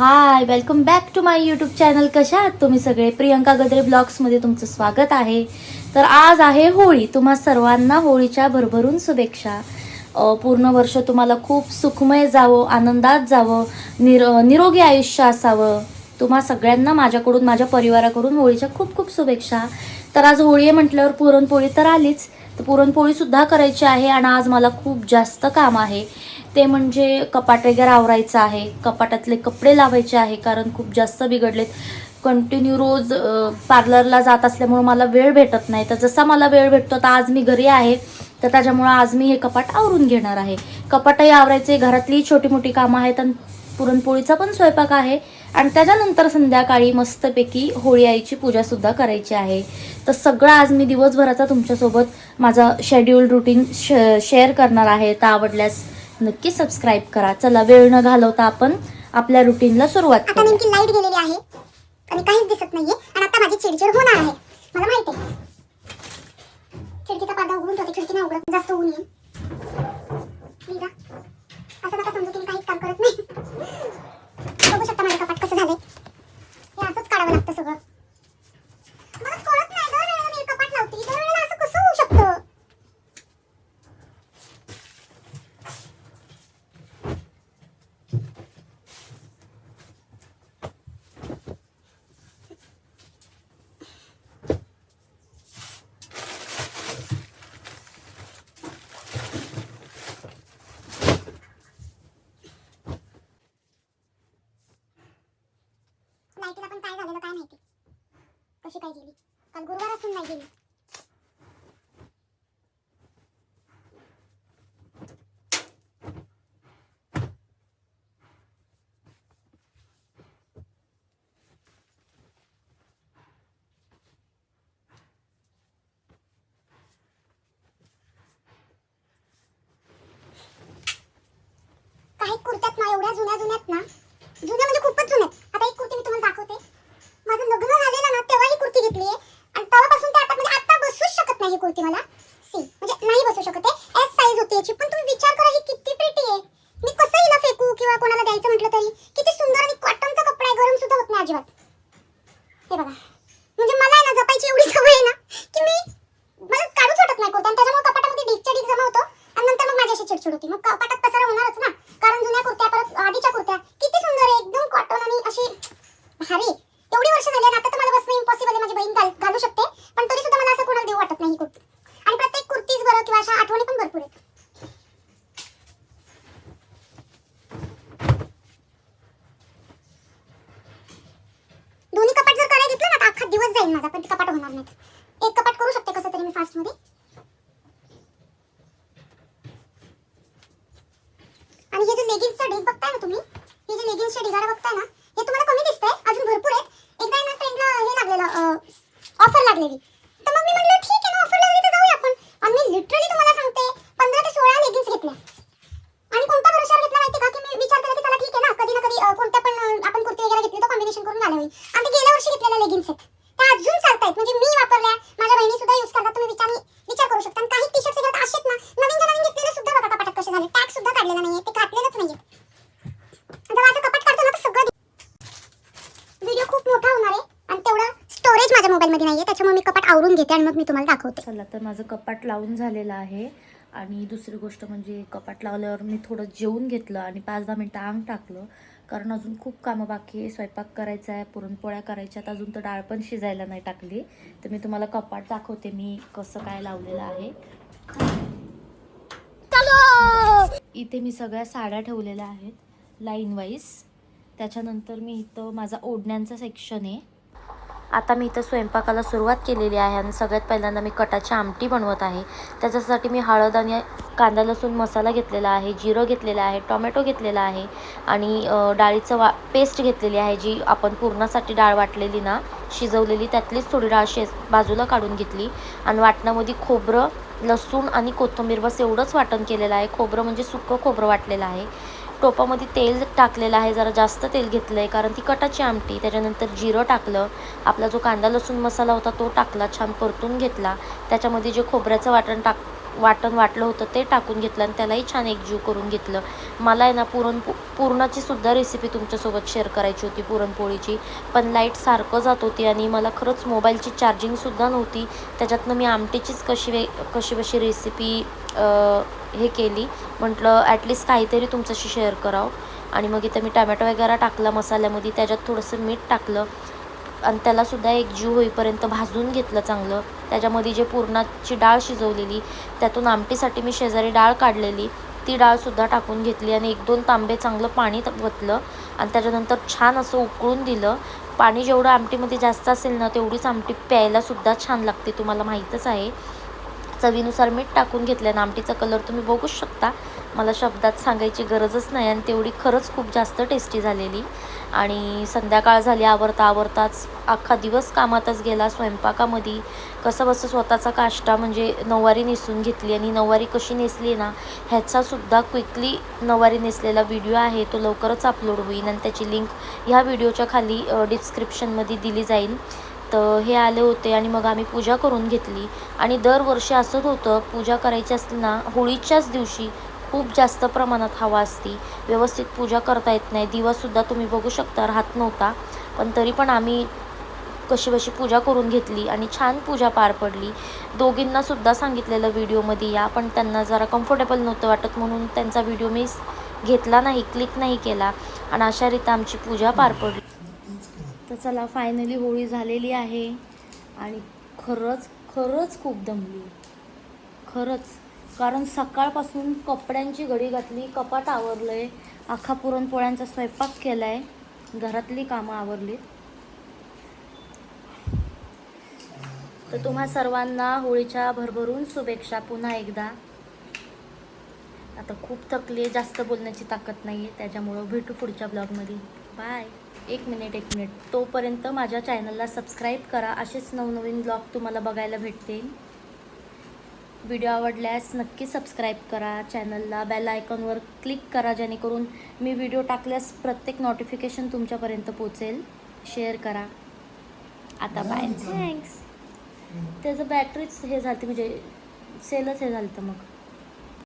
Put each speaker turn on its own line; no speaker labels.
High, welcome back to my YouTube channel. कशा आहात तुम्ही सगळे? प्रियंका गद्रे ब्लॉग्समध्ये तुमचं स्वागत आहे. तर आज आहे होळी. तुम्हा सर्वांना होळीच्या भरभरून शुभेच्छा. पूर्ण वर्ष तुम्हाला खूप सुखमय जावं, आनंदात जावं, निरोगी आयुष्य असावं. तुम्हा सगळ्यांना माझ्याकडून, माझ्या परिवाराकडून होळीच्या खूप खूप शुभेच्छा. तर आज होळी आहे म्हटल्यावर पुरणपोळी तर आलीच, तर पुरणपोळीसुद्धा करायची आहे. आणि आज मला खूप जास्त काम आहे, ते म्हणजे कपाट वगैरे आवरायचं आहे, कपाटातले कपडे लावायचे आहे, कारण खूप जास्त बिघडलेत. कंटिन्यू रोज पार्लरला जात असल्यामुळं मला वेळ भेटत नाही. तर जसा मला वेळ भेटतो, तर आज मी घरी आहे, तर त्याच्यामुळं आज मी हे कपाट आवरून घेणार आहे. कपाटही आवरायचे, घरातली छोटी मोठी कामं आहेत, आणि पुरणपोळीचा पण स्वयंपाक आहे. आणि त्याच्यानंतर संध्याकाळी मस्तपैकी होळी आईची पूजासुद्धा करायची आहे. तर सगळं आज मी दिवसभराचा तुमच्यासोबत माझा शेड्यूल रुटीन शेअर करणार आहे. तर आवडल्यास नक्की सबस्क्राईब करा. चला, वेळ न घालवता आपण आपल्या रुटीनला सुरुवात
आता नेमकी लाईट गेलेली आहे आणि काहीच दिसत नाहीये. आणि आता माझी चिडचिड होणार आहे, मला माहिती आहे. खिडकीचा पडदा उघडून ठेवते, खिडकी नाही उघडत, जास्त ऊन येईल. प्लीज असं नका समजू की मी काहीच काम करत नाही. बघू शकता माझं कपाट कसं झालंय. हे असंच काढावं लागतं सगळं. मला कळत नाही, दर वेळेला मी कपाट लावते, दर वेळेला असं कसं होऊ शकतं. लाईटीला पण काय झालेलं काय माहिती, कशी काय गेली. काल गुरुवार असून नाही गेली. काही कुर्त्यात ना एवढ्या जुन्या ना, जुन्या म्हणजे खूपच जुन्यात. आता एक कुर्ती मी तुम्हाला दाखवते. माझं लग्न झालेलं ना तेव्हा ही कुर्ती घेतली आहे, आणि तेव्हापासून ते आता म्हणजे आता बसूच शकत नाही ही कुर्ती मला. सी म्हणजे नाही बसू शकत आहे. एस साईज होती याची. पण तुम्ही विचार करा, ही किती प्रिटी आहे. मी कसं हिला फेकू किंवा कोणाला द्यायचं म्हटलं तरी किती सुंदर, आणि कॉटनचा कपडा आहे, गरम सुद्धा होत नाही अजिबात. हे बघा, म्हणजे मला आहे ना जपायची एवढी सवय आहे ना की मला काढूच वाटत नाही कुर्ता, आणि त्याच्यामुळे कपाटामध्ये ढीगच्या ढीग जमा होतो, आणि नंतर मग माझी अशी चिडचिड होती. मग कपाटात पसारा होणारच ना, कारण जुन्या कुर्त्या, परत आधीच्या कुर्त्या किती सुंदर आहे, एकदम कॉटन आणि अशी भारी. एवढी वर्ष झाली, आता तर मला बसणं इम्पॉसिबल आहे. माझी बहीण घालू शकते, पण तरी सुद्धा मला असं कोणाला देऊ वाटत नाही ही कुर्ती. आणि प्रत्येक कुर्तीच बरं किंवा अशा आठवणी पण भरपूर आहेत. दोन्ही कपाट जर करायला घेतलं ना तर अख्खा दिवस जाईल माझा, पण ते कपाट होणार नाहीत. एक कपाट करू शकते कसं तरी मी फास्ट मध्ये. आणि हे जे लेगिन्सचा ढीग बघताय ना तुम्ही, हे जे लेगिन्सचे ढिगारा बघताय ना, हे तुम्हाला कमी दिसतंय, अजून भरपूर आहेत. एकदा ना ट्रेंडला हे लागलेलं, ऑफर लागलेली, तर मग मी म्हटलं ठीक आहे ना, ऑफर लागली तर जाऊया आपण. आणि मी लिटरली तुम्हाला सांगते 15 ते 16 लेगिन्स घेतल्या. आणि कोणत्या भरोशावर घेतला माहिती का, की मी विचार केला की चला ठीक आहे ना, कधी ना कधी कोणत्या पण आपण कुर्ती वगैरे घेतली तर कॉम्बिनेशन करून घालावी. आणि ते गेल्या वर्षी घेतलेल्या लेगिन्स आहेत, त्या अजून चालतायत. म्हणजे मी वापरल्या, माझ्या बहिणी सुद्धा यूज करतात. तुम्ही विचार करू शकता. आणि काही टी शर्ट्स वगैरे असेच ना, नवीन घेतलेले सुद्धा बघा कपाटात कसे झाले, टॅग सुद्धा काढलेला नाहीये, ते घातलेलंच नाहीये. जेव्हा असं कपाट काढतो ना तर सगळं व्हिडिओ खूप मोठा होणार आहे, आणि तेवढं स्टोरेज माझ्या मोबाईलमध्ये नाहीये, त्याच्यामुळे मी कपाट आवरून घेते आणि मग मी तुम्हाला दाखवते.
चला, तर माझं कपाट लावून झालेलं आहे. आणि दुसरी गोष्ट म्हणजे कपाट लावल्यावर मी थोडं जेवून घेतलं आणि 5-10 मिनटं अंग टाकलं, कारण अजून खूप कामं बाकी आहे. स्वयंपाक करायचा आहे, पुरणपोळ्या करायच्यात, अजून तर डाळ पण शिजायला नाही टाकली. तर मी तुम्हाला कपाट दाखवते मी कसं काय लावलेलं आहे. इथे मी सगळ्या साड्या ठेवलेल्या आहेत लाईन वाईज. त्याच्यानंतर मी इथं माझा ओढण्यांचा सेक्शन आहे. आता मी इथं स्वयंपाकाला सुरुवात केलेली आहे, आणि सगळ्यात पहिल्यांदा मी कटाची आमटी बनवत आहे. त्याच्यासाठी मी हळद आणि कांदा लसूण मसाला घेतलेला आहे, जिरं घेतलेलं आहे, टोमॅटो घेतलेला आहे, आणि डाळीचं पेस्ट घेतलेली आहे, जी आपण पुरणासाठी डाळ वाटलेली ना, शिजवलेली, त्यातलीच थोडी डाळ बाजूला काढून घेतली. आणि वाटणामध्ये खोबरं, लसूण आणि कोथिंबीर बस एवढंच वाटण केलेलं आहे. खोबरं म्हणजे सुकं खोबरं वाटलेलं आहे. टोपामध्ये तेल टाकलेलं आहे, जरा जास्त तेल घेतलं आहे कारण ती कटाची आमटी. त्याच्यानंतर जिरं टाकलं, आपला जो कांदा लसूण मसाला होता तो टाकला, छान परतून घेतला. त्याच्यामध्ये जे खोबऱ्याचं वाटण वाटण वाटलं होतं ते टाकून घेतलं आणि त्यालाही छान एकजीव करून घेतलं. मला आहे ना पुरणाची सुद्धा रेसिपी तुमच्यासोबत शेअर करायची होती, पुरणपोळीची, पण लाईट सारखं जात होती आणि मला खरंच मोबाईलची चार्जिंगसुद्धा नव्हती. त्याच्यातनं मी आमटीचीच कशी रेसिपी हे केली. म्हटलं ॲटलिस्ट काहीतरी तुमच्याशी शेअर करावं. आणि मग इथं मी टमॅटो वगैरे टाकला मसाल्यामध्ये, त्याच्यात थोडंसं मीठ टाकलं आणि त्यालासुद्धा एकजीव होईपर्यंत भाजून घेतलं चांगलं. त्याच्यामध्ये जे पुरणाची डाळ शिजवलेली, त्यातून आमटीसाठी मी शेजारी डाळ काढलेली, ती डाळसुद्धा टाकून घेतली आणि 1-2 तांबे चांगलं पाणी ओतलं आणि त्याच्यानंतर छान असं उकळून दिलं. पाणी जेवढं आमटीमध्ये जास्त असेल ना, तेवढीच आमटी प्यायलासुद्धा छान लागते, तुम्हाला माहीतच आहे. चवीनुसार मीठ टाकून घेतलं आणि आमटीचा कलर तुम्ही बघूच शकता. मला शब्दात सांगायची गरजच नाही आणि तेवढी खरंच खूप जास्त टेस्टी झालेली. आणि संध्याकाळ झाली, आवरताच अख्खा दिवस कामातच गेला, स्वयंपाकामध्ये कसंबसं स्वतःचा काष्टा म्हणजे नऊवारी नेसून घेतली. आणि नऊवारी कशी नेसली ना, ह्याचासुद्धा क्विकली नऊवारी नेसलेला व्हिडिओ आहे, तो लवकरच अपलोड होईल आणि त्याची लिंक ह्या व्हिडिओच्या खाली डिस्क्रिप्शनमध्ये दिली जाईल. तर हे आले होते आणि मग आम्ही पूजा करून घेतली. आणि दरवर्षी असंच होतं, पूजा करायची असली ना, होळीच्याच दिवशी खूप जास्त प्रमाणात हवा असती, व्यवस्थित पूजा करता येत नाही. दिवासुद्धा तुम्ही बघू शकता राहत नव्हता, पण तरी पण आम्ही कशी पूजा करून घेतली आणि छान पूजा पार पडली. दोघींनासुद्धा सांगितलेलं व्हिडिओमध्ये या, पण त्यांना जरा कम्फर्टेबल नव्हतं वाटत म्हणून त्यांचा व्हिडिओ मी घेतला नाही, क्लिक नाही केला आणि अशा रीती आमची पूजा पार पडली. तर चला, फायनली होळी झालेली आहे आणि खरंच खूप दमली, खरंच. कारण सकाळपासून कपड्यांची घडी घातली, कपाट आवरलं आहे, अख्खा पुरणपोळ्यांचा स्वयंपाक केला आहे, घरातली कामं आवरलीत. तर तुम्हा सर्वांना होळीच्या भरभरून शुभेच्छा पुन्हा एकदा. आता खूप थकली आहे, जास्त बोलण्याची ताकद नाही आहे, त्याच्यामुळं भेटू पुढच्या ब्लॉगमध्ये. बाय. एक मिनिट, तोपर्यंत माझ्या चॅनलला सबस्क्राईब करा, असेच नवनवीन ब्लॉग तुम्हाला बघायला भेटतील. व्हिडिओ आवडल्यास नक्की सबस्क्राईब करा चॅनलला, बेल आयकॉनवर क्लिक करा, जेणेकरून मी व्हिडिओ टाकल्यास प्रत्येक नोटिफिकेशन तुमच्यापर्यंत पोचेल. शेअर करा. आता बाय, थँक्स. त्याचं बॅटरीच हे झालं, म्हणजे सेलच हे झालं मग.